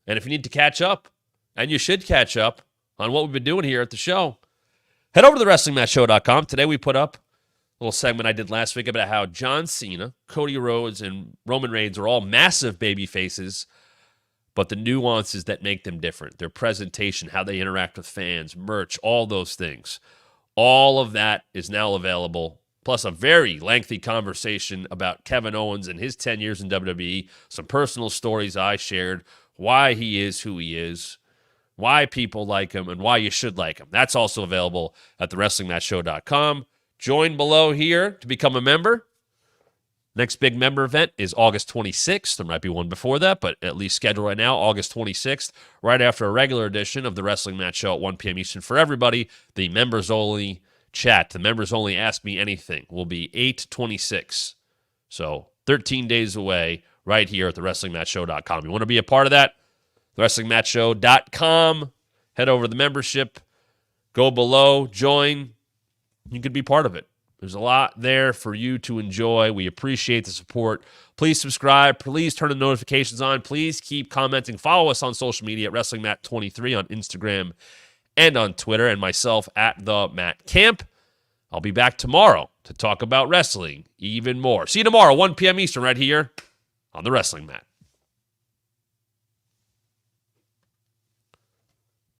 And if you need to catch up, and you should catch up on what we've been doing here at the show, head over to thewrestlingmatchshow.com. Today we put up a little segment I did last week about how John Cena, Cody Rhodes, and Roman Reigns are all massive baby faces, but the nuances that make them different, their presentation, how they interact with fans, merch, all those things. All of that is now available, plus a very lengthy conversation about Kevin Owens and his 10 years in WWE, some personal stories I shared, why he is who he is, why people like him, and why you should like him. That's also available at thewrestlingmatchshow.com. Join below here to become a member. Next big member event is August 26th. There might be one before that, but at least scheduled right now, August 26th, right after a regular edition of the Wrestling Match Show at 1 p.m. Eastern. For everybody, the members-only chat, the members-only Ask Me Anything, will be 8/26. So 13 days away right here at thewrestlingmatchshow.com. You want to be a part of that? Thewrestlingmatchshow.com. Head over to the membership. Go below. Join. You could be part of it. There's a lot there for you to enjoy. We appreciate the support. Please subscribe. Please turn the notifications on. Please keep commenting. Follow us on social media at WrestlingMatt23 on Instagram and on Twitter, and myself at the Matt Camp. I'll be back tomorrow to talk about wrestling even more. See you tomorrow, 1 p.m. Eastern, right here on the Wrestling Mat.